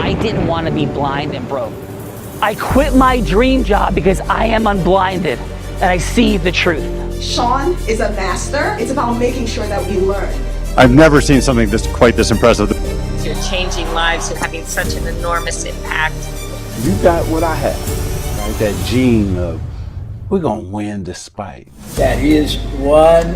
I didn't want to be blind and broke. I quit my dream job because I am unblinded and I see the truth. Sean is a master. It's about making sure that we learn. I've never seen something quite this impressive. You're changing lives and having such an enormous impact. You got what I have, right? That gene of we're gonna win despite. That is one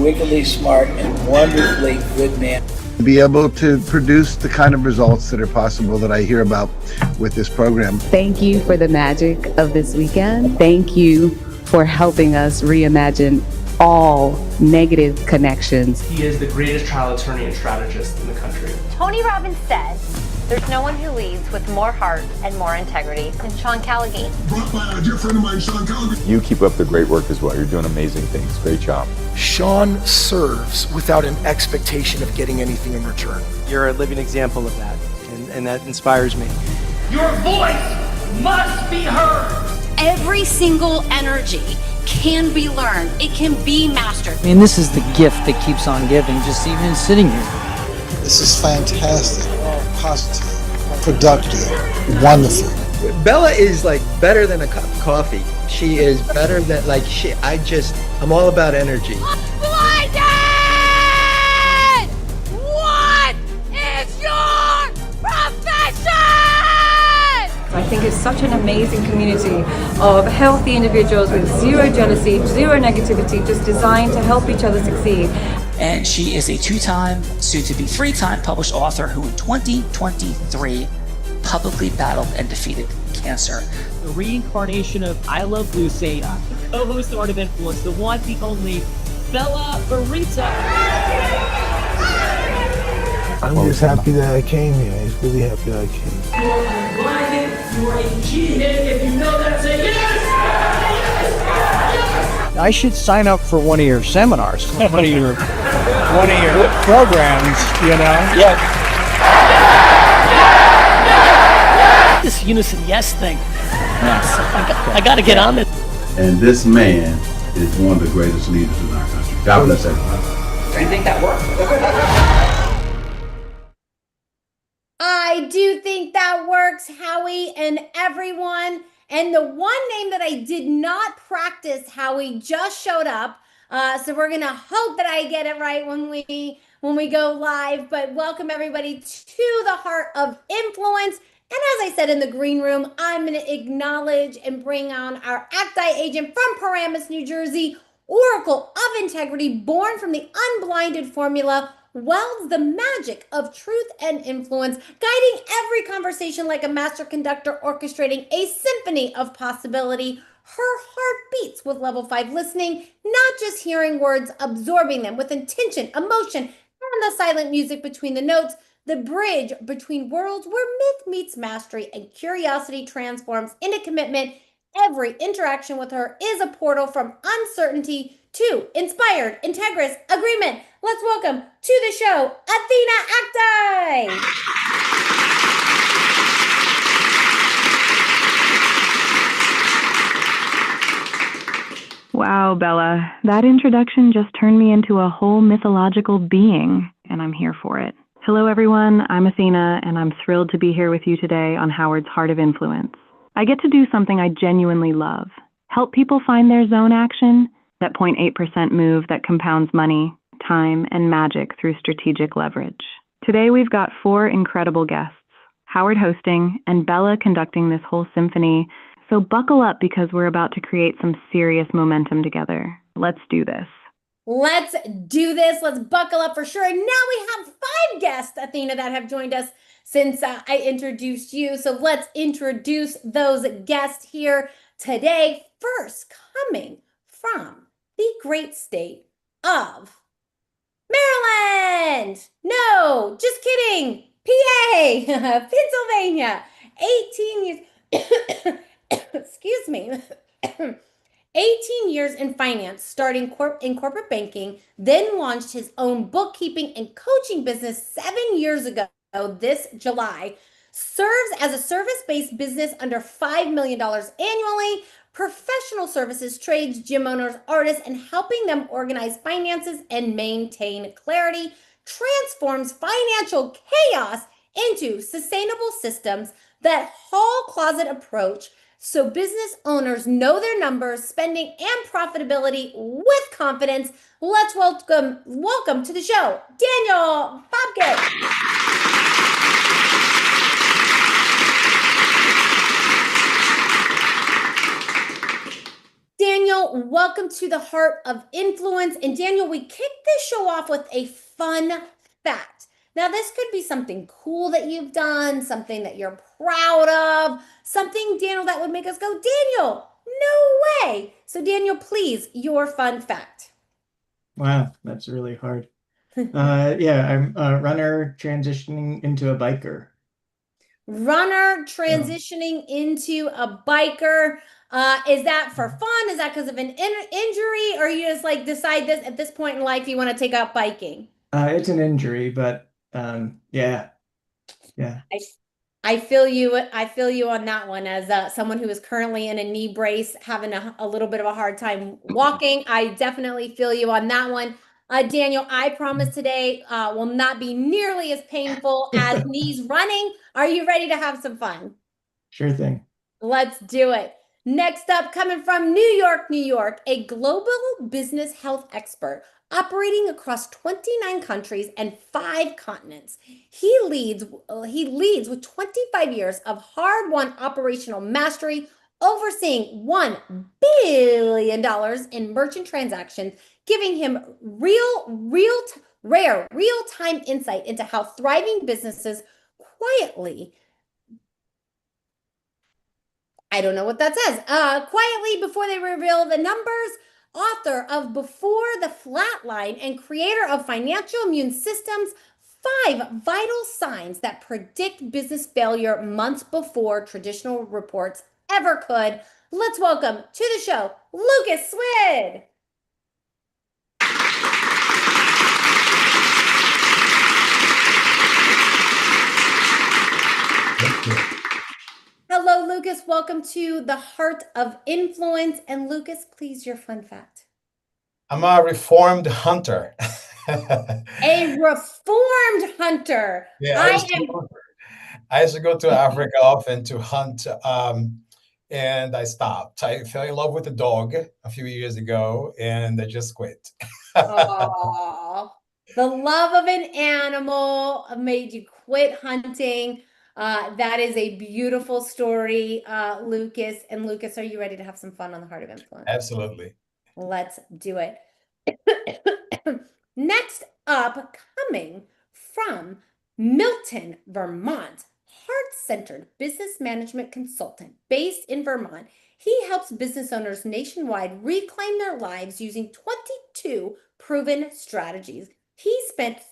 wickedly smart and wonderfully good man. To be able to produce the kind of results that are possible that I hear about with this program. Thank you for the magic of this weekend. Thank you for helping us reimagine all negative connections. He is the greatest trial attorney and strategist in the country. Tony Robbins said, there's no one who leads with more heart and more integrity than Sean Callaghan. Brought by our dear friend of mine, Sean Callaghan. You keep up the great work as well. You're doing amazing things. Great job. Sean serves without an expectation of getting anything in return. You're a living example of that, and that inspires me. Your voice must be heard. Every single energy can be learned. It can be mastered. I mean, this is the gift that keeps on giving, just even sitting here. This is fantastic, positive, productive, wonderful. Bella is like better than a cup of coffee. She is better than I'm all about energy. Blinded! What is your profession? I think it's such an amazing community of healthy individuals with zero jealousy, zero negativity, just designed to help each other succeed. And she is a 2-time, soon-to-be 3-time published author who in 2023 publicly battled and defeated cancer. The reincarnation of I Love Lucy, co-host of Art of Influence, the one, the only, Bella Barita. I'm just happy that I came here. I'm just really happy that I came. You are unblinded, you are a G-head. If you know that, say yes! Yes! I should sign up for one of your seminars, one of your programs, you know? Yeah. This unison yes thing. Yes, I got to get on this. And this man is one of the greatest leaders in our country. God bless everybody. Do you think that worked? I do think that works, Howie and everyone. And the one name that I did not practice, Howie, just showed up. So we're gonna hope that I get it right when we go live. But welcome everybody to the Heart of Influence. And as I said in the green room, I'm going to acknowledge and bring on our ACTI agent from Paramus, New Jersey, Oracle of Integrity, born from the unblinded formula, welds the magic of truth and influence, guiding every conversation like a master conductor, orchestrating a symphony of possibility. Her heart beats with level 5 listening, not just hearing words, absorbing them with intention, emotion, and the silent music between the notes. The bridge between worlds where myth meets mastery and curiosity transforms into commitment. Every interaction with her is a portal from uncertainty to inspired, integrous agreement. Let's welcome to the show, Athena Acti. Wow, Bella, that introduction just turned me into a whole mythological being, and I'm here for it. Hello, everyone. I'm Athena, and I'm thrilled to be here with you today on Howard's Heart of Influence. I get to do something I genuinely love, help people find their zone action, that 0.8% move that compounds money, time, and magic through strategic leverage. Today, we've got 4 incredible guests, Howard hosting and Bella conducting this whole symphony. So buckle up because we're about to create some serious momentum together. Let's do this. Let's do this. Let's buckle up for sure. And now we have 5 guests, Athena, that have joined us since I introduced you. So let's introduce those guests here today. First, coming from the great state of Maryland. No, just kidding. PA, Pennsylvania. 18 years. Excuse me. 18 years in finance, starting in corporate banking, then launched his own bookkeeping and coaching business 7 years ago this July. Serves as a service-based business under $5 million annually, professional services, trades, gym owners, artists, and helping them organize finances and maintain clarity, transforms financial chaos into sustainable systems that hall closet approach so business owners know their numbers, spending, and profitability with confidence. Let's welcome to the show, Daniel Bobkin. Daniel, welcome to the Heart of Influence. And Daniel, we kicked this show off with a fun fact. Now, this could be something cool that you've done, something that you're proud of, something, Daniel, that would make us go, Daniel, no way. So, Daniel, please, your fun fact. Wow, that's really hard. Yeah, I'm a runner transitioning into a biker. Runner transitioning into a biker. Is that for fun? Is that because of an injury? Or you just like decide this at this point in life you want to take up biking? It's an injury, but yeah. I feel you on that one as someone who is currently in a knee brace, having a little bit of a hard time walking. I definitely feel you on that one. Daniel, I promise today will not be nearly as painful as knees running. Are you ready to have some fun? Sure thing. Let's do it. Next up, coming from New York, New York, a global business health expert operating across 29 countries and 5 continents. He leads with 25 years of hard-won operational mastery, overseeing $1 billion in merchant transactions, giving him rare real-time insight into how thriving businesses quietly, I don't know what that says, quietly before they reveal the numbers, author of Before the Flatline and creator of Financial Immune Systems, 5 vital signs that predict business failure months before traditional reports ever could. Let's welcome to the show, Lucas Swid. Hello, Lucas. Welcome to the Heart of Influence. And Lucas, please, your fun fact. I'm a reformed hunter. A reformed hunter. Yeah, I used to go to Africa often to hunt, and I stopped. I fell in love with a dog a few years ago, and I just quit. Aww. The love of an animal made you quit hunting. That is a beautiful story, Lucas. And Lucas, are you ready to have some fun on the Heart of Influence? Absolutely. Let's do it. Next up, coming from Milton, Vermont, heart-centered business management consultant based in Vermont. He helps business owners nationwide reclaim their lives using 22 proven strategies. He spent 30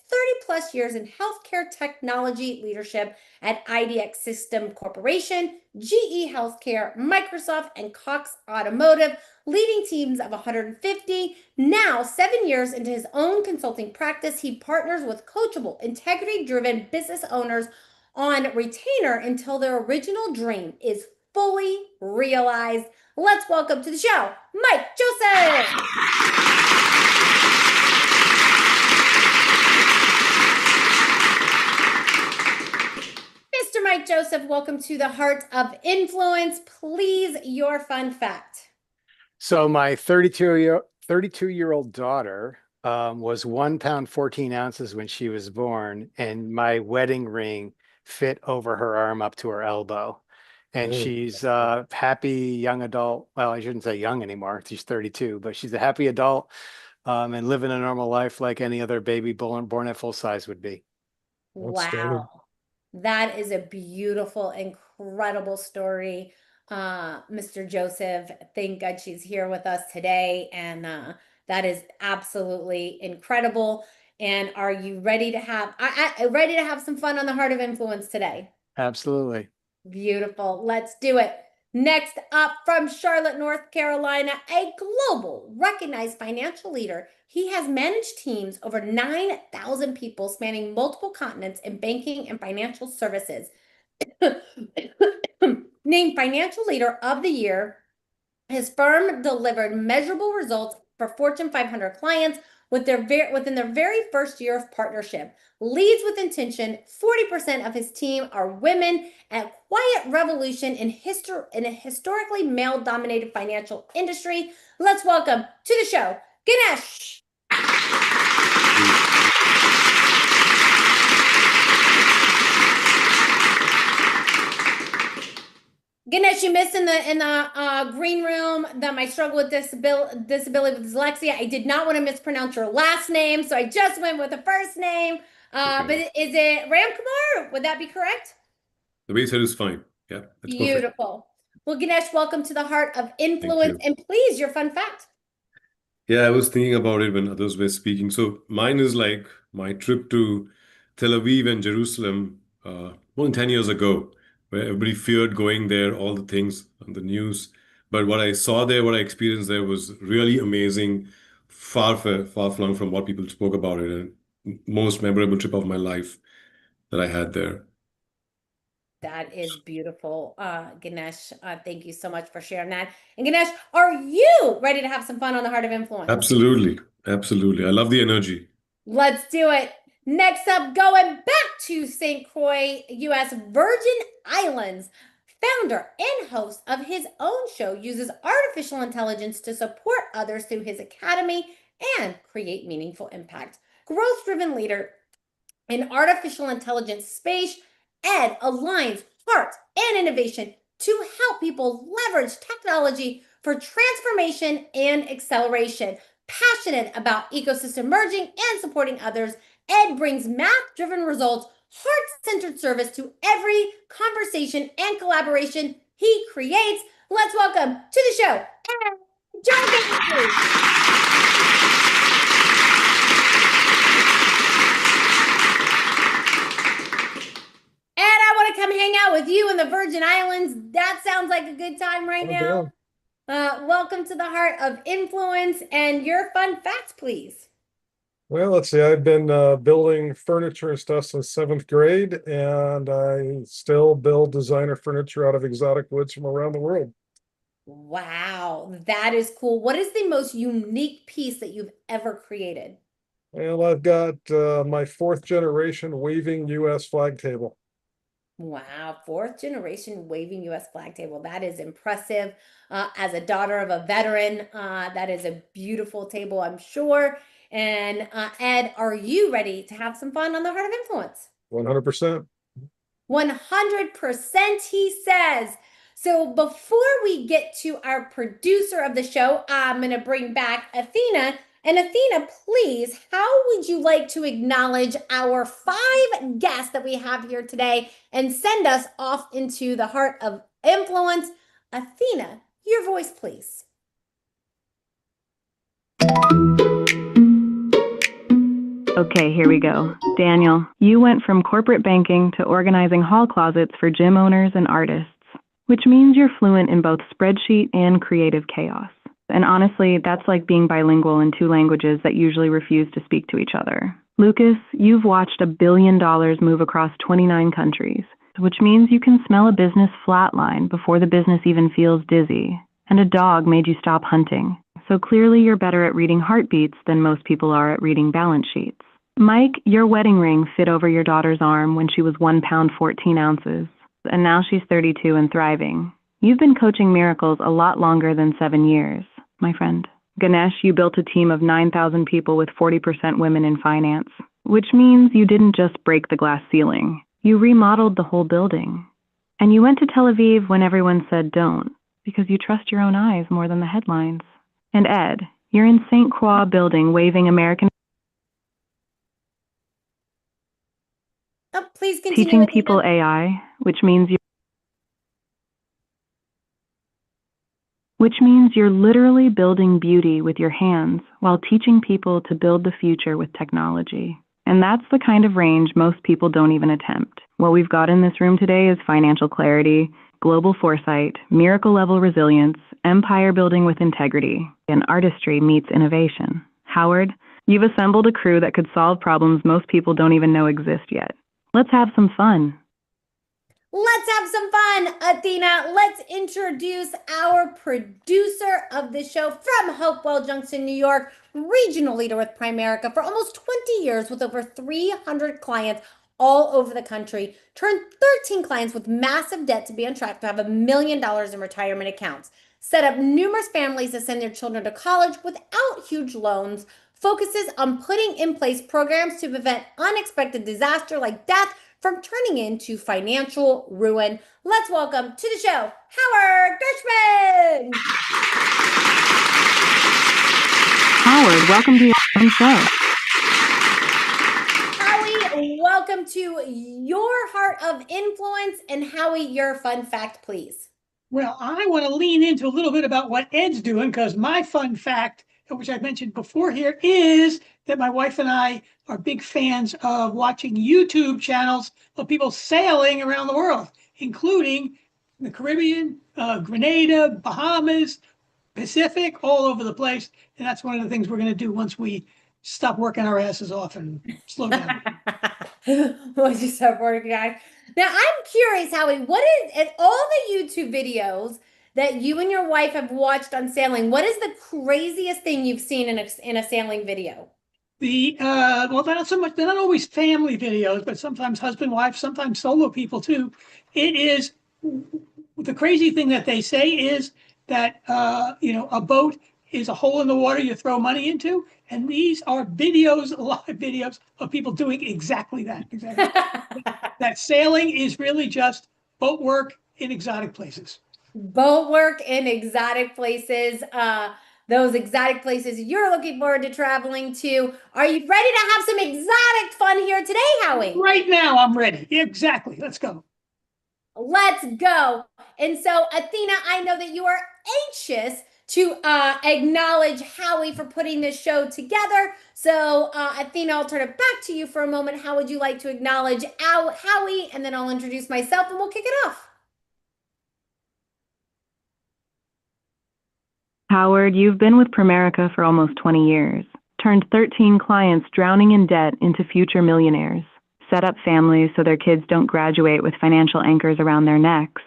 plus years in healthcare technology leadership at IDX System Corporation, GE Healthcare, Microsoft, and Cox Automotive, leading teams of 150. Now, 7 years into his own consulting practice, he partners with coachable, integrity-driven business owners on retainer until their original dream is fully realized. Let's welcome to the show, Mike Joseph. Mr. Mike Joseph, welcome to the Heart of Influence. Please, your fun fact. So my 32-year-old daughter was 1 pound 14 ounces when she was born, and my wedding ring fit over her arm up to her elbow. And she's a happy young adult. Well, I shouldn't say young anymore. She's 32, but she's a happy adult and living a normal life like any other baby born at full size would be. Wow. That is a beautiful, incredible story. Mr. Joseph, thank God she's here with us today. And that is absolutely incredible. And are you ready to have some fun on the Heart of Influence today? Absolutely. Beautiful. Let's do it. Next up from Charlotte, North Carolina, a global recognized financial leader. He has managed teams over 9,000 people spanning multiple continents in banking and financial services. Named Financial Leader of the Year, his firm delivered measurable results for Fortune 500 clients, within their very first year of partnership. Leads with intention, 40% of his team are women, a quiet revolution in a historically male-dominated financial industry. Let's welcome to the show, Ganesh. Ganesh, you missed in the green room that my struggle with disability with dyslexia. I did not want to mispronounce your last name, so I just went with the first name. But is it Ram Kumar? Would that be correct? The way you said is fine. Yeah, that's beautiful. Perfect. Well, Ganesh, welcome to the Heart of Influence, and please, your fun fact. Yeah, I was thinking about it when others were speaking. So mine is like my trip to Tel Aviv and Jerusalem more than 10 years ago, where everybody feared going there, all the things on the news. But what I saw there, what I experienced there was really amazing, far flung from what people spoke about it, and most memorable trip of my life that I had there. That is beautiful, Ganesh. Thank you so much for sharing that. And Ganesh, are you ready to have some fun on the Heart of Influence? Absolutely. Absolutely. I love the energy. Let's do it. Next up, going back to St. Croix, U.S. Virgin Islands. Founder and host of his own show uses artificial intelligence to support others through his academy and create meaningful impact. Growth-driven leader in artificial intelligence space, Ed aligns heart and innovation to help people leverage technology for transformation and acceleration. Passionate about ecosystem merging and supporting others, Ed brings math-driven results, heart-centered service to every conversation and collaboration he creates. Let's welcome to the show, Ed Jorgensen. Come hang out with you in the Virgin Islands. That sounds like a good time right now. Welcome to the Heart of Influence, and your fun facts, please. Well, let's see. I've been building furniture and stuff since 7th grade, and I still build designer furniture out of exotic woods from around the world. Wow, that is cool. What is the most unique piece that you've ever created? Well, I've got my 4th generation waving U.S. flag table. Wow, 4th generation waving U.S. flag table. That is impressive. As a daughter of a veteran, that is a beautiful table, I'm sure. And Ed, are you ready to have some fun on the Heart of Influence? 100%. 100%, he says. So before we get to our producer of the show, I'm going to bring back Athena. And Athena, please, how would you like to acknowledge our 5 guests that we have here today and send us off into the Heart of Influence? Athena, your voice, please. Okay, here we go. Daniel, you went from corporate banking to organizing hall closets for gym owners and artists, which means you're fluent in both spreadsheet and creative chaos. And honestly, that's like being bilingual in 2 languages that usually refuse to speak to each other. Lucas, you've watched $1 billion move across 29 countries, which means you can smell a business flatline before the business even feels dizzy. And a dog made you stop hunting. So clearly you're better at reading heartbeats than most people are at reading balance sheets. Mike, your wedding ring fit over your daughter's arm when she was 1 pound 14 ounces, and now she's 32 and thriving. You've been coaching miracles a lot longer than 7 years, my friend. Ganesh, you built a team of 9,000 people with 40% women in finance, which means you didn't just break the glass ceiling. You remodeled the whole building. And you went to Tel Aviv when everyone said don't, because you trust your own eyes more than the headlines. And Ed, you're in St. Croix building waving American... Oh, please continue. Teaching people AI, which means you're literally building beauty with your hands while teaching people to build the future with technology. And that's the kind of range most people don't even attempt. What we've got in this room today is financial clarity, global foresight, miracle-level resilience, empire building with integrity, and artistry meets innovation. Howard, you've assembled a crew that could solve problems most people don't even know exist yet. Let's have some fun. Let's have some fun, Athena. Let's introduce our producer of the show from Hopewell Junction, New York, regional leader with Primerica for almost 20 years with over 300 clients all over the country, turned 13 clients with massive debt to be on track to have $1 million in retirement accounts, set up numerous families to send their children to college without huge loans, focuses on putting in place programs to prevent unexpected disaster like death from turning into financial ruin. Let's welcome to the show, Howard Gershman. Howard, welcome to your own show. Howie, welcome to your Heart of Influence. And Howie, your fun fact, please. Well, I want to lean into a little bit about what Ed's doing, because my fun fact, which I mentioned before here, is that my wife and I are big fans of watching YouTube channels of people sailing around the world, including the Caribbean, Grenada, Bahamas, Pacific, all over the place. And that's one of the things we're going to do once we stop working our asses off and slow down. Once you stop working, guys. Now, I'm curious, Howie, what is all the YouTube videos that you and your wife have watched on sailing? What is the craziest thing you've seen in a sailing video? Well, they're not always family videos, but sometimes husband, wife, sometimes solo people too. It is the crazy thing that they say is that a boat is a hole in the water you throw money into, and these are videos, live videos of people doing exactly that. That sailing is really just boat work in exotic places. Boat work in exotic places. Those exotic places you're looking forward to traveling to. Are you ready to have some exotic fun here today, Howie? Right now, I'm ready. Exactly. Let's go. Let's go. And so, Athena, I know that you are anxious to acknowledge Howie for putting this show together. So, Athena, I'll turn it back to you for a moment. How would you like to acknowledge Howie? And then I'll introduce myself and we'll kick it off. Howard, you've been with Primerica for almost 20 years, turned 13 clients drowning in debt into future millionaires, set up families so their kids don't graduate with financial anchors around their necks,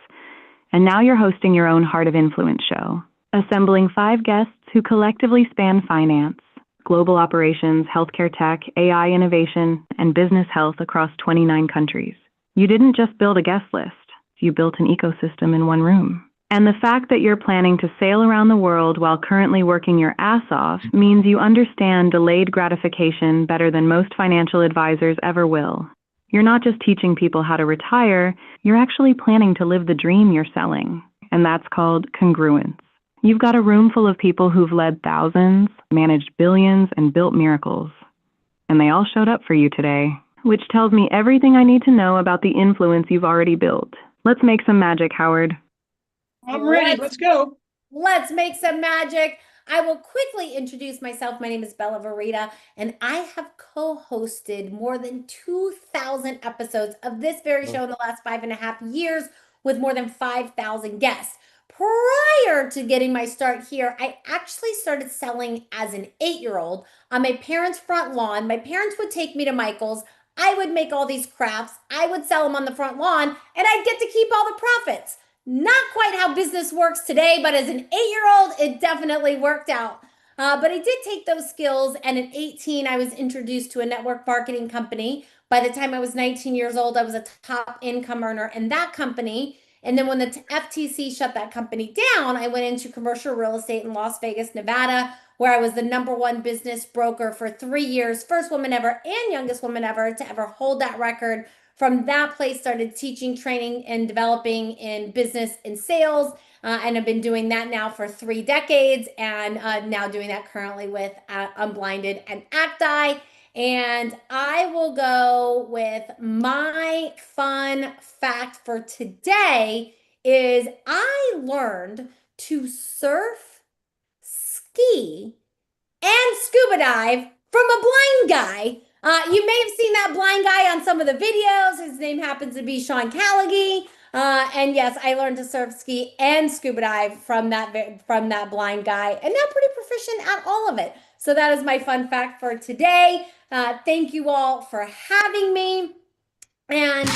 and now you're hosting your own Heart of Influence show, assembling 5 guests who collectively span finance, global operations, healthcare tech, AI innovation, and business health across 29 countries. You didn't just build a guest list, you built an ecosystem in one room. And the fact that you're planning to sail around the world while currently working your ass off means you understand delayed gratification better than most financial advisors ever will. You're not just teaching people how to retire, you're actually planning to live the dream you're selling. And that's called congruence. You've got a room full of people who've led thousands, managed billions, and built miracles. And they all showed up for you today, which tells me everything I need to know about the influence you've already built. Let's make some magic, Howard. I'm ready. Let's go. Let's make some magic. I will quickly introduce myself. My name is Bella Verita, and I have co-hosted more than 2,000 episodes of this very show in the last 5.5 years with more than 5,000 guests. Prior to getting my start here, I actually started selling as an 8-year-old on my parents' front lawn. My parents would take me to Michael's. I would make all these crafts. I would sell them on the front lawn, and I'd get to keep all the profits. Not quite how business works today, but as an 8-year-old, it definitely worked out. But I did take those skills, and at 18, I was introduced to a network marketing company. By the time I was 19 years old, I was a top income earner in that company. And then when the FTC shut that company down, I went into commercial real estate in Las Vegas, Nevada, where I was the #1 business broker for 3 years, first woman ever and youngest woman ever to ever hold that record. From that place, started teaching, training, and developing in business and sales. And I've been doing that now for 3 decades, and now doing that currently with Unblinded and Acti. And I will go with my fun fact for today is I learned to surf, ski, and scuba dive from a blind guy. You may have seen that blind guy on some of the videos. His name happens to be Sean Callaghy. And yes, I learned to surf, ski, and scuba dive from that blind guy, and now pretty proficient at all of it. So that is my fun fact for today. Thank you all for having me. And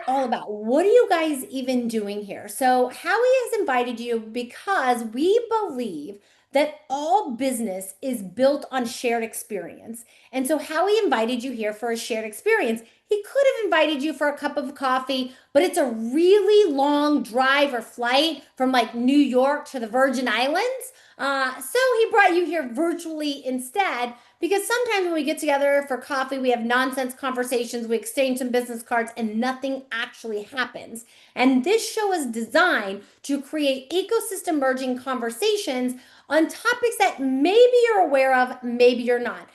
all about? What are you guys even doing here? So Howie has invited you because we believe that all business is built on shared experience. And so Howie invited you here for a shared experience. He could have invited you for a cup of coffee, but it's a really long drive or flight from like New York to the Virgin Islands. So he brought you here virtually instead, because sometimes when we get together for coffee, we have nonsense conversations, we exchange some business cards, and nothing actually happens. And this show is designed to create ecosystem merging conversations on topics that maybe you're aware of, maybe you're not.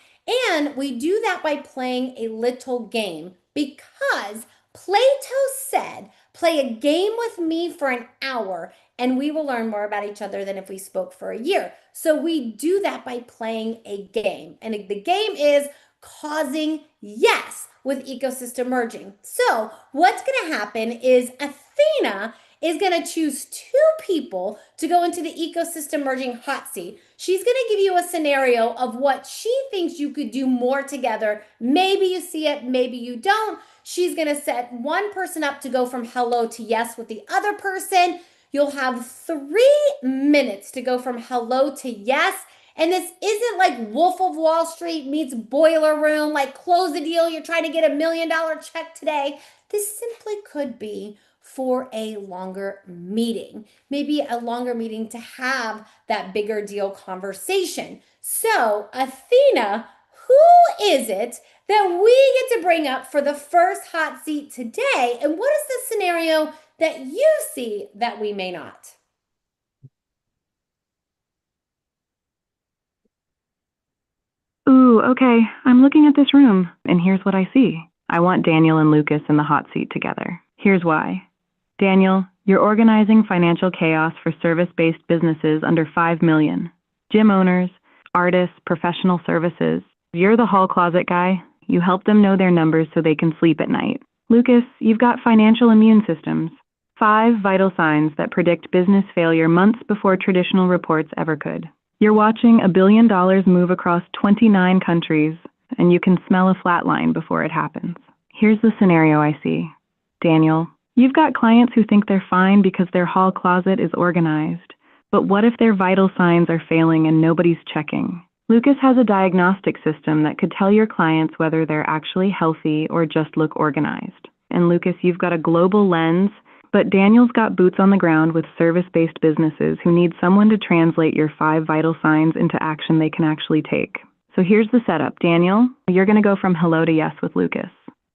And we do that by playing a little game, because Plato said, play a game with me for an hour and we will learn more about each other than if we spoke for a year. So we do that by playing a game. And the game is causing yes with ecosystem merging. So what's going to happen is Athena is going to choose 2 people to go into the ecosystem merging hot seat. She's going to give you a scenario of what she thinks you could do more together. Maybe you see it, maybe you don't. She's going to set one person up to go from hello to yes with the other person. You'll have 3 minutes to go from hello to yes. And this isn't like Wolf of Wall Street meets Boiler Room, like close the deal, you're trying to get $1 million check today. This simply could be for a longer meeting, maybe a longer meeting to have that bigger deal conversation. So Athena, who is it that we get to bring up for the first hot seat today? And what is the scenario that you see that we may not? Ooh, okay. I'm looking at this room, and here's what I see. I want Daniel and Lucas in the hot seat together. Here's why. Daniel, you're organizing financial chaos for service-based businesses under 5 million. Gym owners, artists, professional services. You're the hall closet guy. You help them know their numbers so they can sleep at night. Lucas, you've got financial immune systems. 5 vital signs that predict business failure months before traditional reports ever could. You're watching $1 billion move across 29 countries, and you can smell a flat line before it happens. Here's the scenario I see. Daniel, you've got clients who think they're fine because their hall closet is organized. But what if their vital signs are failing and nobody's checking? Lucas has a diagnostic system that could tell your clients whether they're actually healthy or just look organized. And Lucas, you've got a global lens, but Daniel's got boots on the ground with service-based businesses who need someone to translate your 5 vital signs into action they can actually take. So here's the setup. Daniel, you're going to go from hello to yes with Lucas.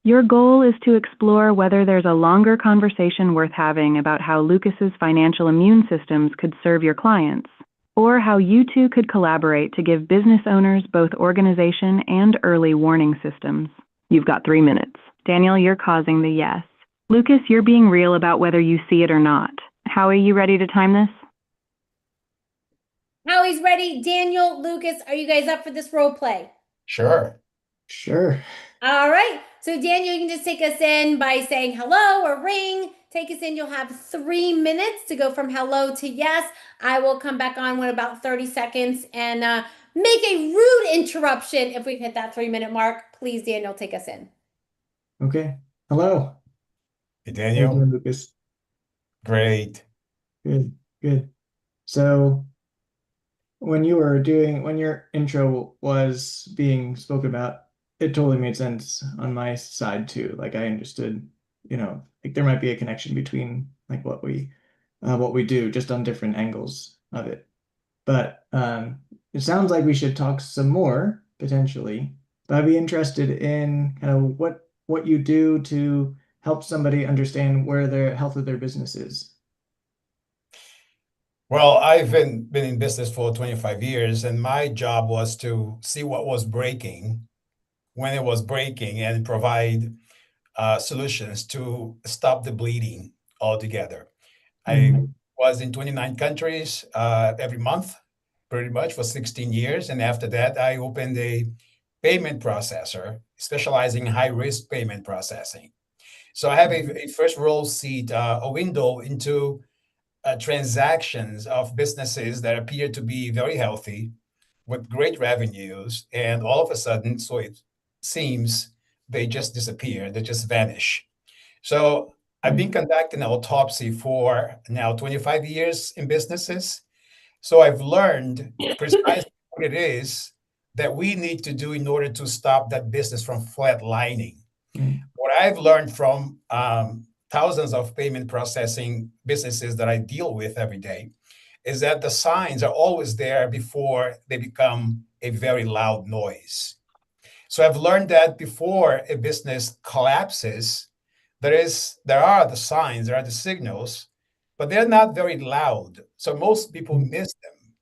Your goal is to explore whether there's a longer conversation worth having about how Lucas's financial immune systems could serve your clients, or how you two could collaborate to give business owners both organization and early warning systems. You've got 3 minutes. Daniel, you're causing the yes. Lucas, you're being real about whether you see it or not. Howie, you ready to time this? Howie's ready. Daniel, Lucas, are you guys up for this role play? Sure. Sure. All right. So Daniel, you can just take us in by saying hello or ring. Take us in. You'll have 3 minutes to go from hello to yes. I will come back on when about 30 seconds and make a rude interruption if we hit that 3-minute mark. Please, Daniel, take us in. Okay. Hello. Hey, How you Daniel. doing, Lucas? Great. Good, good. So when your intro was being spoken about, it totally made sense on my side too. Like I understood, like there might be a connection between like what we do just on different angles of it. But it sounds like we should talk some more potentially. But I'd be interested in kind of what you do to help somebody understand where their health of their business is. Well, I've been in business for 25 years, and my job was to see what was breaking when it was breaking and provide solutions to stop the bleeding altogether. I was in 29 countries every month, pretty much for 16 years. And after that, I opened a payment processor specializing in high-risk payment processing. So I have a first row seat, a window into transactions of businesses that appear to be very healthy with great revenues. And all of a sudden, so it seems, they just disappear, they just vanish. So I've been conducting autopsy for now 25 years in businesses. So I've learned precisely what it is that we need to do in order to stop that business from flatlining. What I've learned from thousands of payment processing businesses that I deal with every day is that the signs are always there before they become a very loud noise. So I've learned that before a business collapses, there are the signs, there are the signals, but they're not very loud. So most people miss them.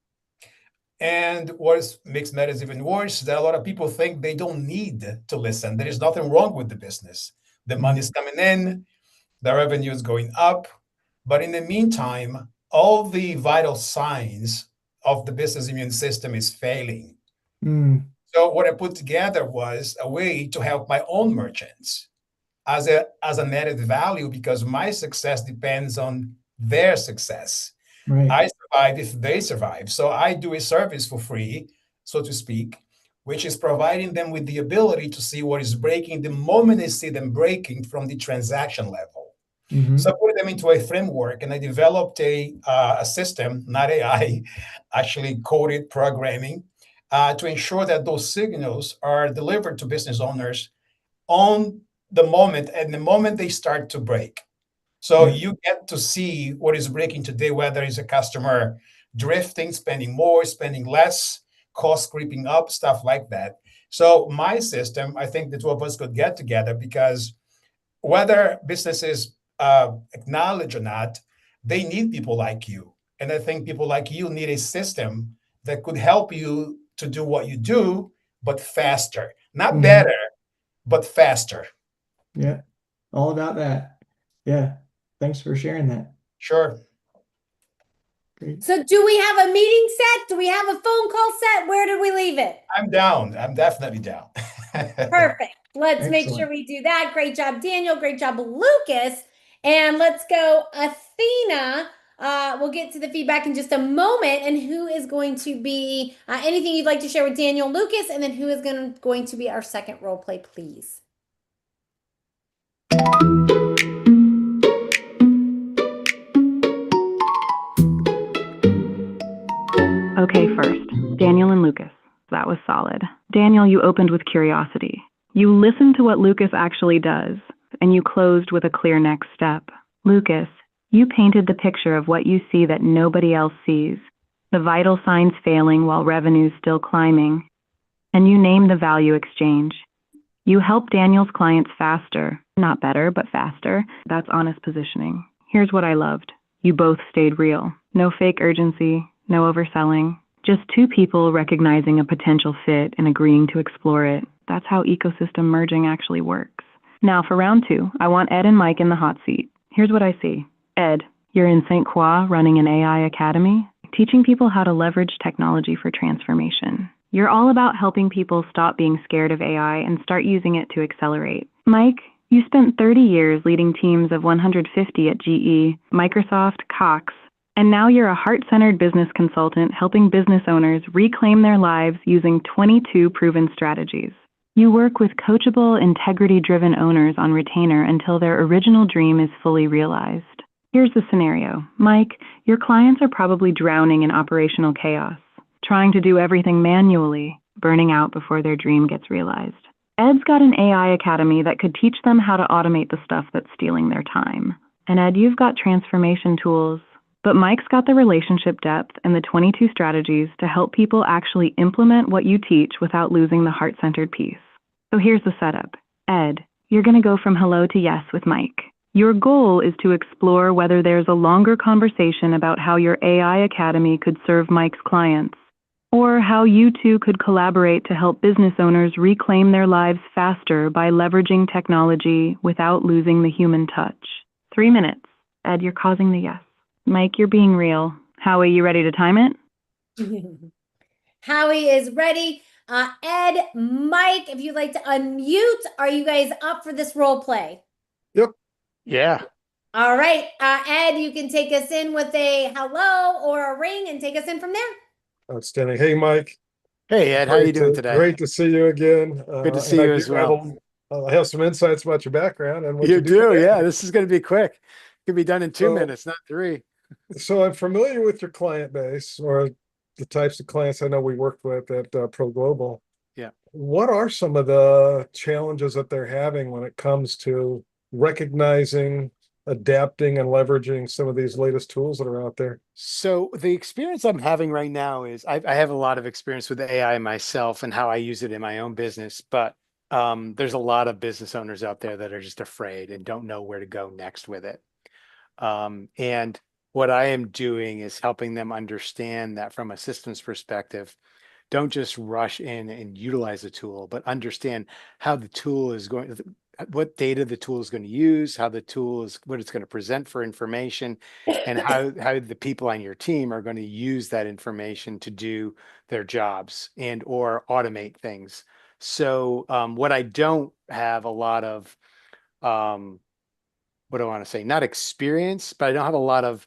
And what makes matters even worse is that a lot of people think they don't need to listen. There is nothing wrong with the business. The money's coming in, the revenue is going up. But in the meantime, all the vital signs of the business immune system is failing. So what I put together was a way to help my own merchants as an added value, because my success depends on their success. Right. I survive if they survive. So I do a service for free, so to speak, which is providing them with the ability to see what is breaking the moment they see them breaking from the transaction level. So I put them into a framework, and I developed a system, not AI, actually coded programming, to ensure that those signals are delivered to business owners on the moment they start to break. So you get to see what is breaking today, whether it's a customer drifting, spending more, spending less, cost creeping up, stuff like that. So my system, I think the two of us could get together, because whether businesses acknowledge or not, they need people like you. And I think people like you need a system that could help you to do what you do, but faster. Not better, but faster. Yeah, all about that. Yeah, thanks for sharing that. Sure. Great. So do we have a meeting set? Do we have a phone call set? Where did we leave it? I'm down. I'm definitely down. Perfect. Let's make sure Excellent. we do that. Great job, Daniel. Great job, Lucas. And let's go, Athena. We'll get to the feedback in just a moment. And who is going to be anything you'd like to share with Daniel, Lucas, and then who is going to be our second role play, please? Okay, first, Daniel and Lucas. That was solid. Daniel, you opened with curiosity. You listened to what Lucas actually does, and you closed with a clear next step. Lucas, you painted the picture of what you see that nobody else sees, the vital signs failing while revenue's still climbing, and you named the value exchange. You help Daniel's clients faster, not better, but faster. That's honest positioning. Here's what I loved. You both stayed real. No fake urgency, no overselling. Just two people recognizing a potential fit and agreeing to explore it. That's how ecosystem merging actually works. Now for round two, I want Ed and Mike in the hot seat. Here's what I see. Ed, you're in St. Croix running an AI academy, teaching people how to leverage technology for transformation. You're all about helping people stop being scared of AI and start using it to accelerate. Mike, you spent 30 years leading teams of 150 at GE, Microsoft, Cox, and now you're a heart-centered business consultant helping business owners reclaim their lives using 22 proven strategies. You work with coachable, integrity-driven owners on retainer until their original dream is fully realized. Here's the scenario. Mike, your clients are probably drowning in operational chaos, trying to do everything manually, burning out before their dream gets realized. Ed's got an AI academy that could teach them how to automate the stuff that's stealing their time. And Ed, you've got transformation tools, but Mike's got the relationship depth and the 22 strategies to help people actually implement what you teach without losing the heart-centered piece. So here's the setup. Ed, you're going to go from hello to yes with Mike. Your goal is to explore whether there's a longer conversation about how your AI academy could serve Mike's clients, or how you two could collaborate to help business owners reclaim their lives faster by leveraging technology without losing the human touch. 3 minutes. Ed, you're causing the yes. Mike, you're being real. Howie, you ready to time it? Howie is ready. Ed, Mike, if you'd like to unmute, are you guys up for this role play? Yep. Yeah. All right. Ed, you can take us in with a hello or a ring and take us in from there. Outstanding. Hey, Mike. Hey, Ed. How are you doing today? Great to see you again. Good to see you as well. I have some insights about your background and what you You do. do, yeah. This is going to be quick. It can be done in 2 So- minutes, not 3. So I'm familiar with your client base or the types of clients I know we worked with at Pro Global. Yeah. What are some of the challenges that they're having when it comes to recognizing, adapting, and leveraging some of these latest tools that are out there? So the experience I'm having right now is I have a lot of experience with AI myself and how I use it in my own business, but there's a lot of business owners out there that are just afraid and don't know where to go next with it. And what I am doing is helping them understand that from a systems perspective, don't just rush in and utilize the tool, but understand how the tool is going, what data the tool is going to use, how the tool is, what it's going to present for information, and how the people on your team are going to use that information to do their jobs and or automate things. So what I don't have a lot of, what do I want to say? Not experience, but I don't have a lot of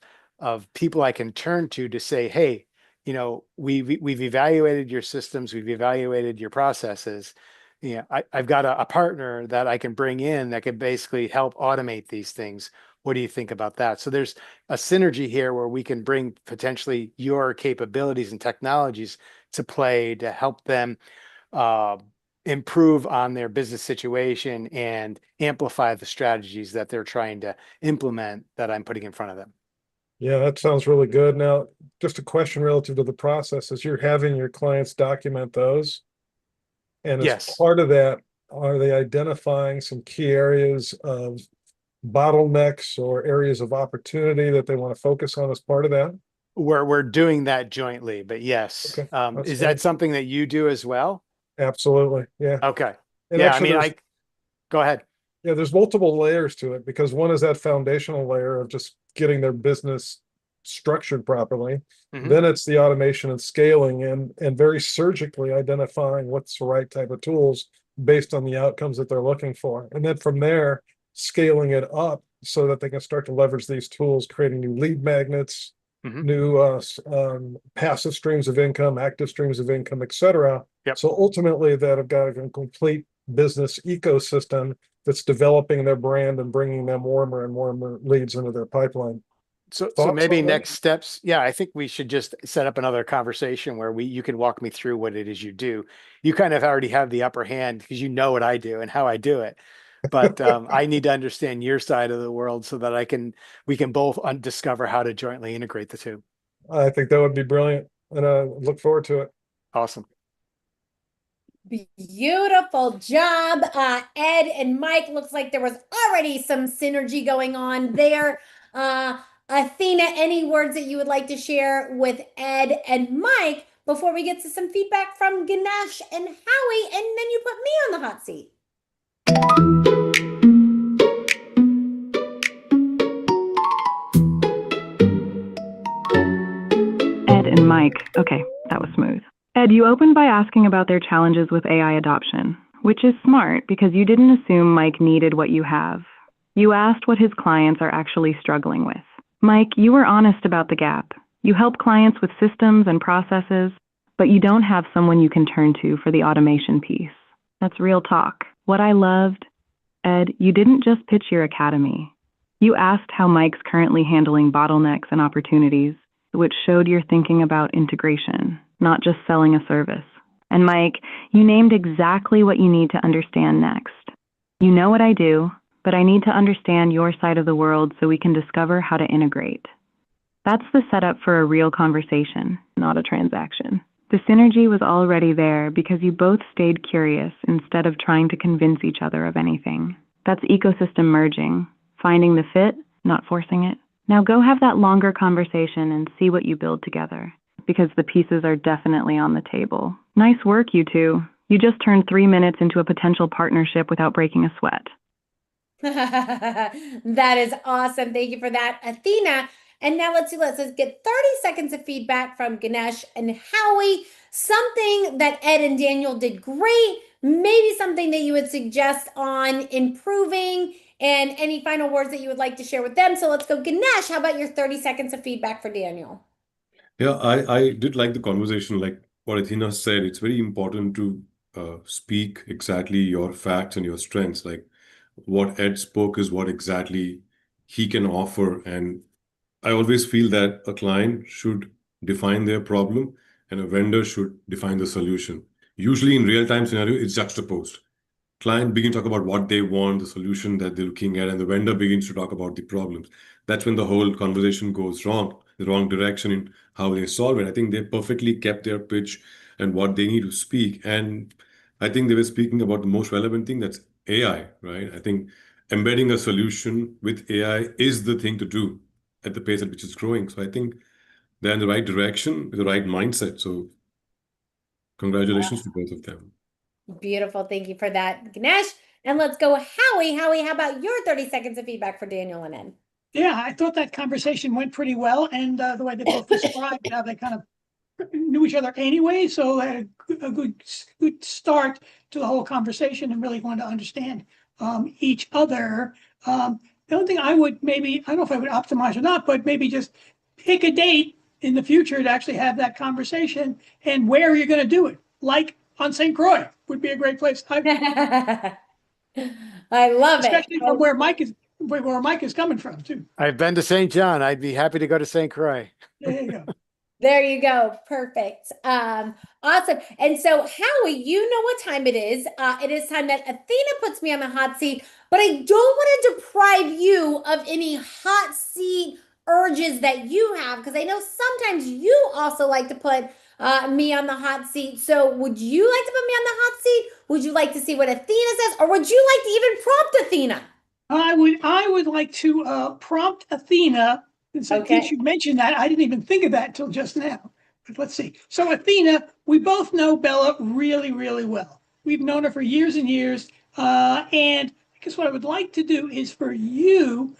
people I can turn to say, hey, you know, we've evaluated your systems, we've evaluated your processes. You know, I've got a partner that I can bring in that can basically help automate these things. What do you think about that? So there's a synergy here where we can bring potentially your capabilities and technologies to play to help them improve on their business situation and amplify the strategies that they're trying to implement that I'm putting in front of them. Yeah, that sounds really good. Now, just a question relative to the process is you're having your clients document those. And as Yes. part of that, are they identifying some key areas of bottlenecks or areas of opportunity that they want to focus on as part of that? We're doing that jointly, but yes. Okay, that's Is fine. that something that you do as well? Absolutely, yeah. Okay. And Yeah, actually, I mean, there's- go ahead. Yeah, there's multiple layers to it because one is that foundational layer of just getting their business structured properly. Mhm. Then it's the automation and scaling and very surgically identifying what's the right type of tools based on the outcomes that they're looking for. And then from there, scaling it up so that they can start to leverage these tools, creating new lead magnets, Mhm. new passive streams of income, active streams of income, et cetera. Yep. So ultimately that have got a complete business ecosystem that's developing their brand and bringing them warmer and warmer leads into their pipeline. So Thoughts maybe on that? next steps. Yeah, I think we should just set up another conversation where you can walk me through what it is you do. You kind of already have the upper hand because you know what I do and how I do it. But I need to understand your side of the world so that we can both discover how to jointly integrate the two. I think that would be brilliant and I look forward to it. Awesome. Beautiful job, Ed and Mike. Looks like there was already some synergy going on there. Athena, any words that you would like to share with Ed and Mike before we get to some feedback from Ganesh and Howie, and then you put me on the hot seat? Ed and Mike. Okay, that was smooth. Ed, you opened by asking about their challenges with AI adoption, which is smart because you didn't assume Mike needed what you have. You asked what his clients are actually struggling with. Mike, you were honest about the gap. You help clients with systems and processes, but you don't have someone you can turn to for the automation piece. That's real talk. What I loved, Ed, you didn't just pitch your academy. You asked how Mike's currently handling bottlenecks and opportunities, which showed you're thinking about integration, not just selling a service. And Mike, you named exactly what you need to understand next. You know what I do, but I need to understand your side of the world so we can discover how to integrate. That's the setup for a real conversation, not a transaction. The synergy was already there because you both stayed curious instead of trying to convince each other of anything. That's ecosystem merging, finding the fit, not forcing it. Now go have that longer conversation and see what you build together, because the pieces are definitely on the table. Nice work, you two. You just turned 3 minutes into a potential partnership without breaking a sweat. That is awesome. Thank you for that, Athena. And now let's get 30 seconds of feedback from Ganesh and Howie. Something that Ed and Daniel did great, maybe something that you would suggest on improving, and any final words that you would like to share with them. So let's go, Ganesh. How about your 30 seconds of feedback for Daniel? Yeah, I did like the conversation, like what Athena said. It's very important to speak exactly your facts and your strengths. Like what Ed spoke is what exactly he can offer. And I always feel that a client should define their problem and a vendor should define the solution. Usually in real-time scenario, it's juxtaposed. Client begins to talk about what they want, the solution that they're looking at, and the vendor begins to talk about the problems. That's when the whole conversation goes wrong, the wrong direction in how they solve it. I think they perfectly kept their pitch and what they need to speak. And I think they were speaking about the most relevant thing, that's AI, right? I think embedding a solution with AI is the thing to do at the pace at which it's growing. So I think they're in the right direction with the right mindset. So congratulations to both of them. Beautiful. Thank you for that, Ganesh. And let's go, Howie. Howie, how about your 30 seconds of feedback for Daniel and Ed? Yeah, I thought that conversation went pretty well, and the way they both described how they kind of knew each other anyway, so they had a good start to the whole conversation and really wanted to understand each other. The only thing I would maybe, I don't know if I would optimize or not, but maybe just pick a date in the future to actually have that conversation and where you're going to do it. Like on St. Croix would be a great place. I love especially from where Mike is coming from too. I've been to St. John. I'd be happy to go to St. Croix. There you go. There you go. Perfect. Awesome. And so, Howie, you know what time it is. It is time that Athena puts me on the hot seat, but I don't want to deprive you of any hot seat urges that you have, because I know sometimes you also like to put me on the hot seat. So would you like to put me on the hot seat? Would you like to see what Athena says? Or would you like to even prompt Athena? I would like to prompt Athena. And so since you mentioned that, I didn't even think of that until just now. But let's see. So Athena, we both know Bella really, really well. We've known her for years and years. And I guess what I would like to do is for you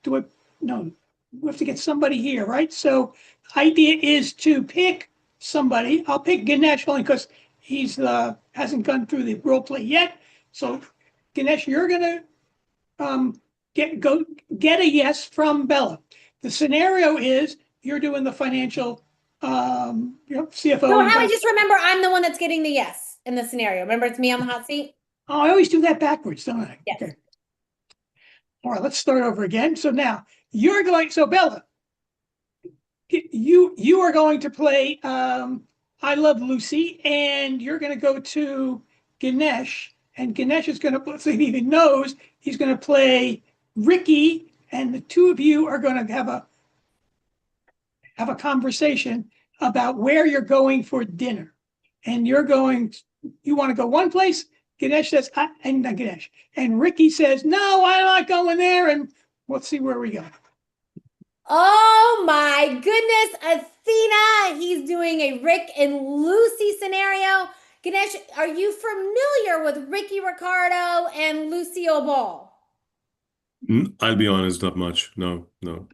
to, we have to get somebody here, right? So idea is to pick somebody. I'll pick Ganesh only because he's hasn't gone through the role play yet. So Ganesh, you're gonna get a yes from Bella. The scenario is you're doing the financial CFO. So Howie, just remember I'm the one that's getting the yes in the scenario. Remember, it's me on the hot seat. Oh, I always do that backwards, don't I? Yes. Okay. All right, let's start over again. So now you're going. So Bella, you are going to play I Love Lucy, and you're going to go to Ganesh, and Ganesh is going to, so he even knows, he's going to play Ricky, and the two of you are going to have a conversation about where you're going for dinner. And you want to go one place, Ganesh says, and not Ganesh, and Ricky says, no, I'm not going there, and let's see where we go. Oh my goodness, Athena, he's doing a Rick and Lucy scenario. Ganesh, are you familiar with Ricky Ricardo and Lucille Ball? I'll be honest, not much. No.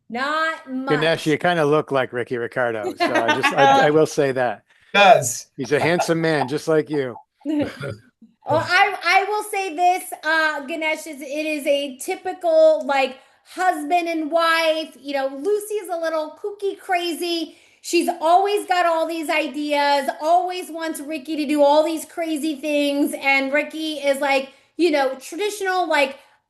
Not much. Ganesh, you kind of look like Ricky Ricardo, so I will say that. Does. He's a handsome man, just like you. Well, I will say this, Ganesh, it is a typical husband and wife. Lucy is a little kooky crazy. She's always got all these ideas, always wants Ricky to do all these crazy things. And Ricky is traditional,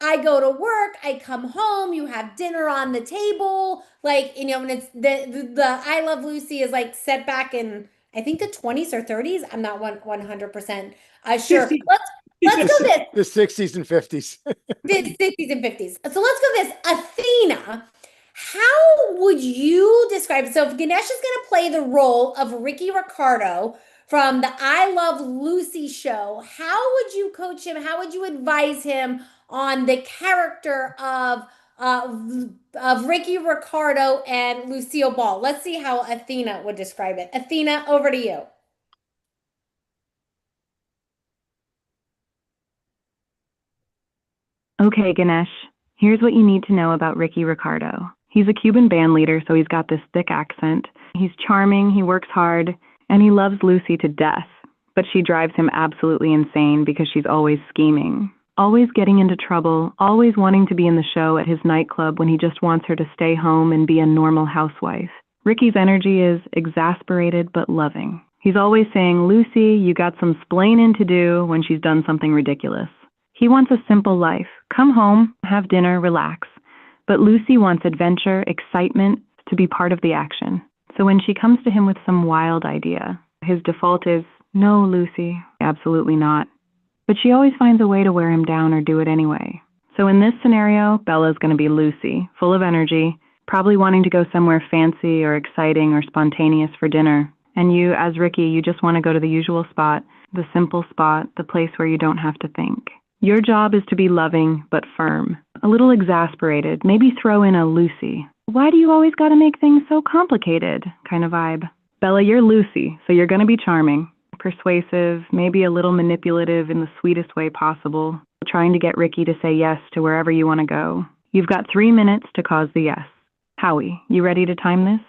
I go to work, I come home, you have dinner on the table. And it's the I Love Lucy is set back in, I think, the 20s or 30s. I'm not 100% sure. Let's go this. The 60s and 50s. The 60s and 50s. So let's go this. Athena, how would you describe it? So if Ganesh is going to play the role of Ricky Ricardo from the I Love Lucy show, how would you coach him? How would you advise him on the character of Ricky Ricardo and Lucille Ball? Let's see how Athena would describe it. Athena, over to you. Okay, Ganesh, here's what you need to know about Ricky Ricardo. He's a Cuban band leader, so he's got this thick accent. He's charming, he works hard, and he loves Lucy to death. But she drives him absolutely insane because she's always scheming, always getting into trouble, always wanting to be in the show at his nightclub when he just wants her to stay home and be a normal housewife. Ricky's energy is exasperated but loving. He's always saying, Lucy, you got some splaining to do when she's done something ridiculous. He wants a simple life. Come home, have dinner, relax. But Lucy wants adventure, excitement, to be part of the action. So when she comes to him with some wild idea, his default is, no, Lucy, absolutely not. But she always finds a way to wear him down or do it anyway. So in this scenario, Bella's going to be Lucy, full of energy, probably wanting to go somewhere fancy or exciting or spontaneous for dinner. And you, as Ricky, you just want to go to the usual spot, the simple spot, the place where you don't have to think. Your job is to be loving but firm, a little exasperated, maybe throw in a Lucy. Why do you always got to make things so complicated kind of vibe? Bella, you're Lucy, so you're going to be charming, persuasive, maybe a little manipulative in the sweetest way possible, trying to get Ricky to say yes to wherever you want to go. You've got 3 minutes to cause the yes. Howie, you ready to time this?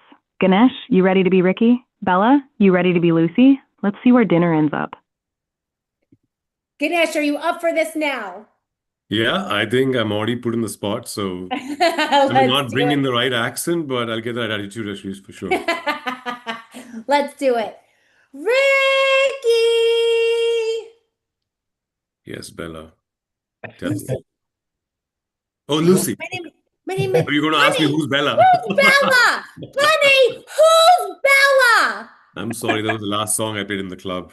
Ganesh, you ready to be Ricky? Bella, you ready to be Lucy? Let's see where dinner ends up. Ganesh, are you up for this now? Yeah, I think I'm already put in the spot, so I may Let's not do bring it. in the right accent, but I'll get that attitude at least for sure. Let's do it. Ricky! Yes, Bella. Tell me. Oh, Lucy. My name is Are you going to ask me who's Bella? Who's Bella? Honey, who's Bella? I'm sorry, that was the last song I played in the club.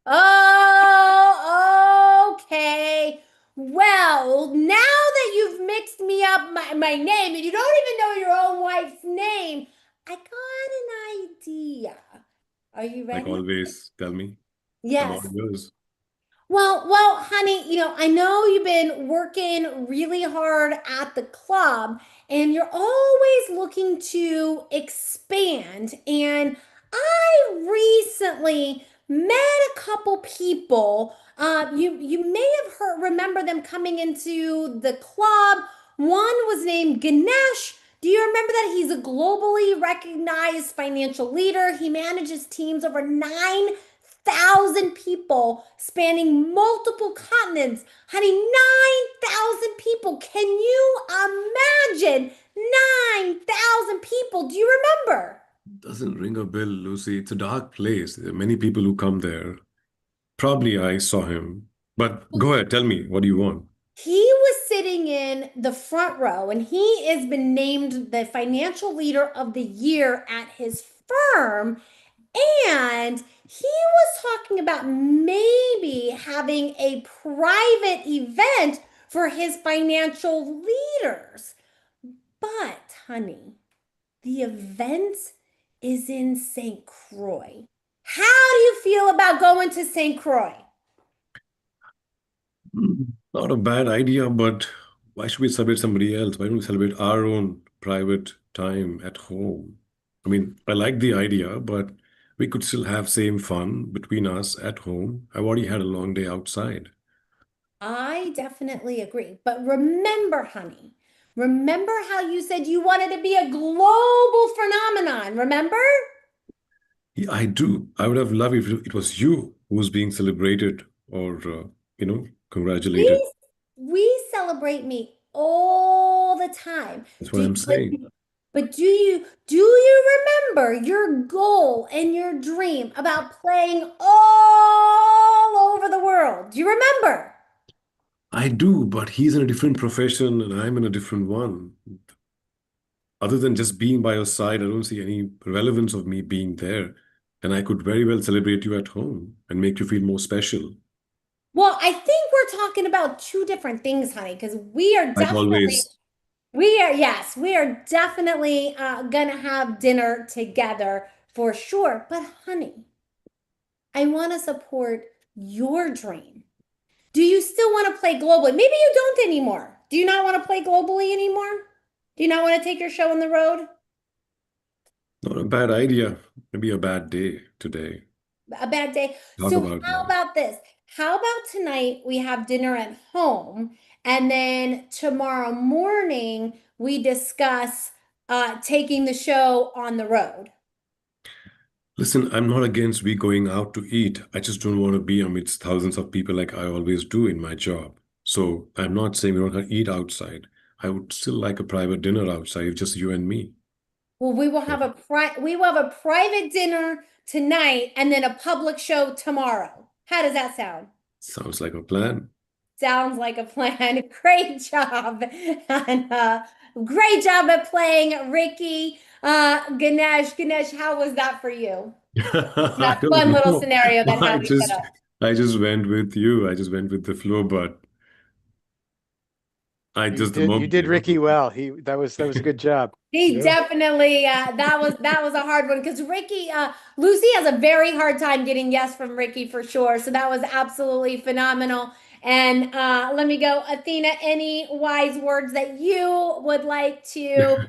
Oh, okay. Well, now that you've mixed me up my name and you don't even know your own wife's name, I got an idea. Are you ready? Like always, tell me. I'm Yes. all yours. Well, honey, I know you've been working really hard at the club and you're always looking to expand. And I recently met a couple people. You may have remember them coming into the club. One was named Ganesh. Do you remember that? He's a globally recognized financial leader. He manages teams over 9,000 people spanning multiple continents. Honey, 9,000 people. Can you imagine 9,000 people? Do you remember? Doesn't ring a bell, Lucy. It's a dark place. There are many people who come there. Probably I saw him. But go ahead, tell me, what do you want? He was sitting in the front row and he has been named the financial leader of the year at his firm. And he was talking about maybe having a private event for his financial leaders. But, honey, the event is in St. Croix. How do you feel about going to St. Croix? Not a bad idea, but why should we celebrate somebody else? Why don't we celebrate our own private time at home? I mean, I like the idea, but we could still have same fun between us at home. I've already had a long day outside. I definitely agree. But remember, honey, remember how you said you wanted to be a global phenomenon, remember? Yeah, I do. I would have loved if it was you who was being celebrated or, congratulated. We celebrate me all the time. That's what I'm saying. But do you remember your goal and your dream about playing all over the world? Do you remember? I do, but he's in a different profession and I'm in a different one. Other than just being by your side, I don't see any relevance of me being there. And I could very well celebrate you at home and make you feel more special. Well, I think we're talking about two different things, honey, because we are Like definitely always. we are definitely gonna have dinner together for sure. But honey, I want to support your dream. Do you still want to play globally? Maybe you don't anymore. Do you not want to play globally anymore? Do you not want to take your show on the road? Not a bad idea. Maybe a bad day today. A bad day. Talk So about how that. about this? How about tonight we have dinner at home and then tomorrow morning we discuss taking the show on the road? Listen, I'm not against we going out to eat. I just don't want to be amidst thousands of people like I always do in my job. So I'm not saying we don't have to eat outside. I would still like a private dinner outside, just you and me. Well, we will have a private dinner tonight and then a public show tomorrow. How does that sound? Sounds like a plan. Sounds like a plan. Great job. And great job at playing Ricky. Ganesh, how was that for you? I That don't fun little know. scenario that I Howie just set up. I just went with you. I just went with the flow, but I just the You moment did Ricky well. That was a good job. He Yeah. definitely that was a hard one because Ricky Lucy has a very hard time getting yes from Ricky for sure. So that was absolutely phenomenal. And let me go, Athena, any wise words that you would like to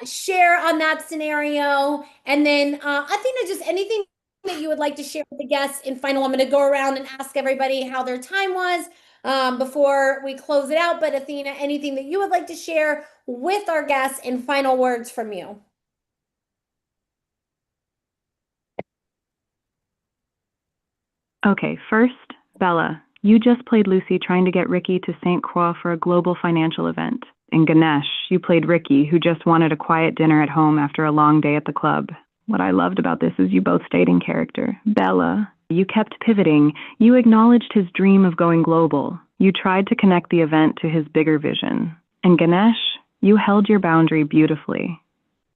share on that scenario? And then Athena, just anything that you would like to share with the guests in final. I'm going to go around and ask everybody how their time was before we close it out. But Athena, anything that you would like to share with our guests in final words from you? Okay, first, Bella, you just played Lucy trying to get Ricky to St. Croix for a global financial event. And Ganesh, you played Ricky, who just wanted a quiet dinner at home after a long day at the club. What I loved about this is you both stayed in character. Bella, you kept pivoting. You acknowledged his dream of going global. You tried to connect the event to his bigger vision. And Ganesh, you held your boundary beautifully.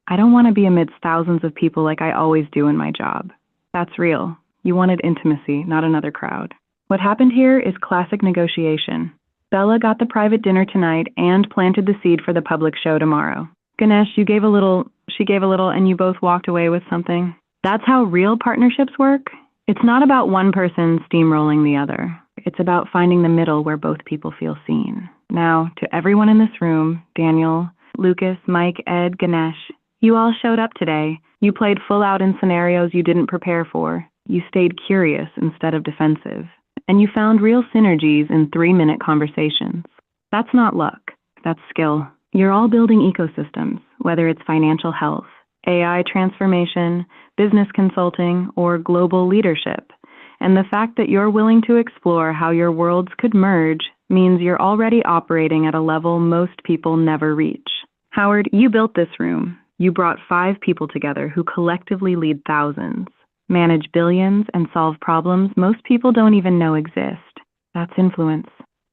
I don't want to be amidst thousands of people like I always do in my job. That's real. You wanted intimacy, not another crowd. What happened here is classic negotiation. Bella got the private dinner tonight and planted the seed for the public show tomorrow. Ganesh, you gave a little, she gave a little, and you both walked away with something. That's how real partnerships work. It's not about one person steamrolling the other. It's about finding the middle where both people feel seen. Now, to everyone in this room, Daniel, Lucas, Mike, Ed, Ganesh, you all showed up today. You played full out in scenarios you didn't prepare for. You stayed curious instead of defensive. And you found real synergies in 3-minute conversations. That's not luck. That's skill. You're all building ecosystems, whether it's financial health, AI transformation, business consulting, or global leadership. And the fact that you're willing to explore how your worlds could merge means you're already operating at a level most people never reach. Howard, you built this room. You brought 5 people together who collectively lead thousands, manage billions, and solve problems most people don't even know exist. That's influence.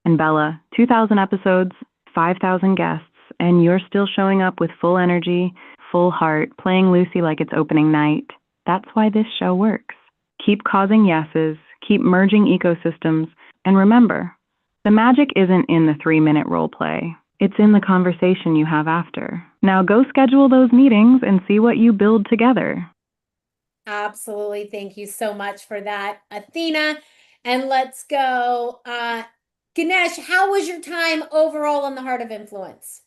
And Bella, 2,000 episodes, 5,000 guests, and you're still showing up with full energy, full heart, playing Lucy like it's opening night. That's why this show works. Keep causing yeses, keep merging ecosystems, and remember, the magic isn't in the 3-minute role play. It's in the conversation you have after. Now go schedule those meetings and see what you build together. Absolutely. Thank you so much for that, Athena. And let's go. Ganesh, how was your time overall on the Heart of Influence?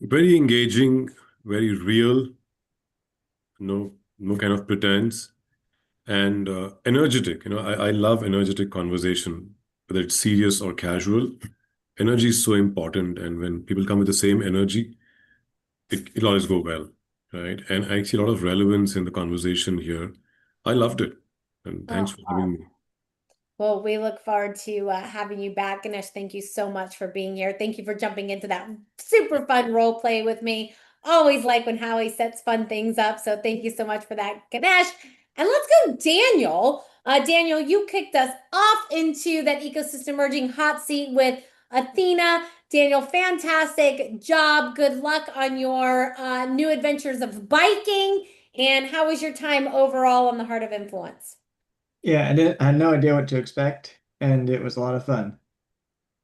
Very engaging, very real, no kind of pretense, and energetic. I love energetic conversation, whether it's serious or casual. Energy is so important, and when people come with the same energy, it'll always go well, right? And I see a lot of relevance in the conversation here. I loved it, and thanks for having me. Well, we look forward to having you back. Ganesh, thank you so much for being here. Thank you for jumping into that super fun role play with me. Always like when Howie sets fun things up. So thank you so much for that, Ganesh. And let's go, Daniel. Daniel, you kicked us off into that ecosystem merging hot seat with Athena. Daniel, fantastic job. Good luck on your new adventures of biking. And how was your time overall on the Heart of Influence? Yeah, I had no idea what to expect, and it was a lot of fun.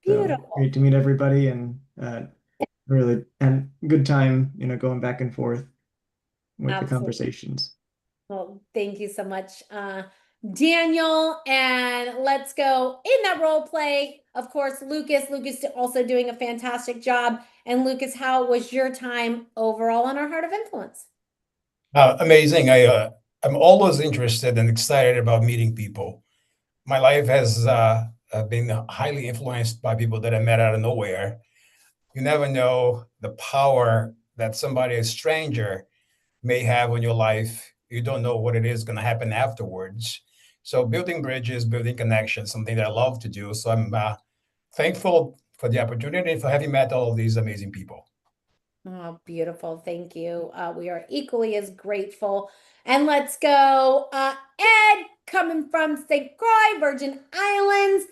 So Beautiful. great to meet everybody, and really and good time, going back and forth with the Absolutely. conversations. Well, thank you so much, Daniel. And let's go in that role play. Of course, Lucas also doing a fantastic job. And Lucas, how was your time overall on our Heart of Influence? Amazing. I'm always interested and excited about meeting people. My life has been highly influenced by people that I met out of nowhere. You never know the power that somebody, a stranger, may have on your life. You don't know what it is going to happen afterwards. So building bridges, building connections, something that I love to do. So I'm thankful for the opportunity for having met all of these amazing people. Oh, beautiful. Thank you. We are equally as grateful. And let's go. Ed, coming from St. Croix, Virgin Islands,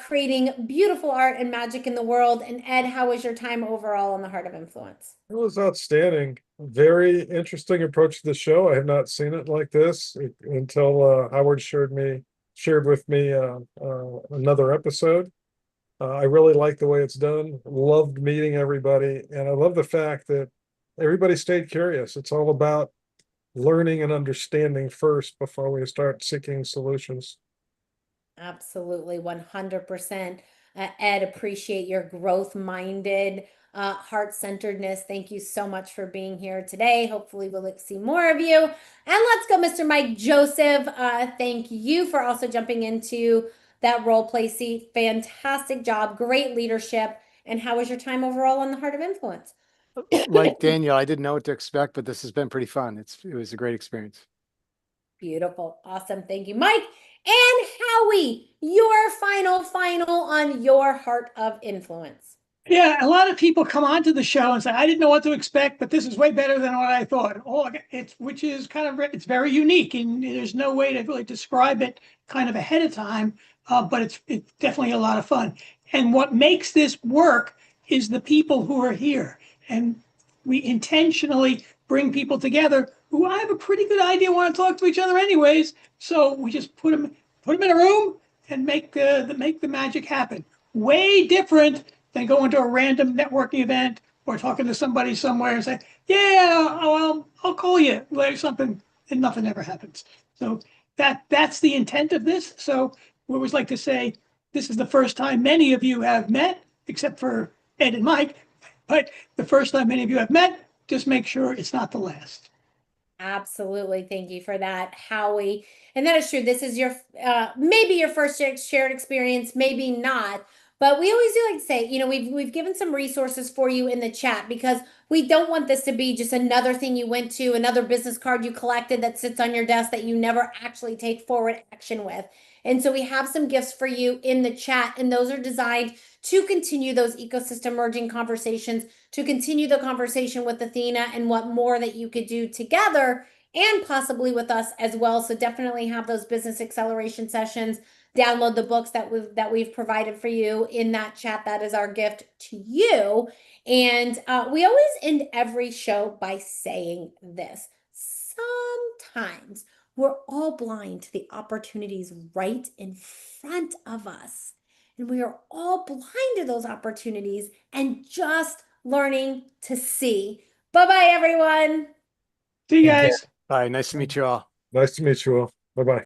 creating beautiful art and magic in the world. And Ed, how was your time overall on the Heart of Influence? It was outstanding. Very interesting approach to the show. I have not seen it like this until Howard shared with me another episode. I really like the way it's done. Loved meeting everybody, and I love the fact that everybody stayed curious. It's all about learning and understanding first before we start seeking solutions. Absolutely, 100%. Ed, appreciate your growth-minded, heart-centeredness. Thank you so much for being here today. Hopefully we'll see more of you. And let's go, Mr. Mike Joseph. Thank you for also jumping into that role play seat. Fantastic job, great leadership. And how was your time overall on the Heart of Influence? Like Daniel, I didn't know what to expect, but this has been pretty fun. It was a great experience. Beautiful. Awesome. Thank you, Mike. And Howie, your final on your Heart of Influence. Yeah, a lot of people come onto the show and say, I didn't know what to expect, but this is way better than what I thought. Oh, which is kind of, it's very unique, and there's no way to really describe it kind of ahead of time, but it's definitely a lot of fun. And what makes this work is the people who are here. And we intentionally bring people together who I have a pretty good idea want to talk to each other anyways. So we just put them in a room and make the magic happen. Way different than going to a random networking event or talking to somebody somewhere and say, yeah, I'll call you later something, and nothing ever happens. So that's the intent of this. So we always like to say, this is the first time many of you have met, except for Ed and Mike, but the first time many of you have met, just make sure it's not the last. Absolutely. Thank you for that, Howie. And that is true. This is your, maybe your first shared experience, maybe not. But we always do like to say, we've given some resources for you in the chat, because we don't want this to be just another thing you went to, another business card you collected that sits on your desk that you never actually take forward action with. And so we have some gifts for you in the chat, and those are designed to continue those ecosystem merging conversations, to continue the conversation with Athena and what more that you could do together, and possibly with us as well. So definitely have those business acceleration sessions. Download the books that we've provided for you in that chat. That is our gift to you. And we always end every show by saying this. Sometimes we're all blind to the opportunities right in front of us. And we are all blind to those opportunities and just learning to see. Bye-bye, everyone. See you guys. Bye. Nice to meet you all. Nice to meet you all. Bye-bye.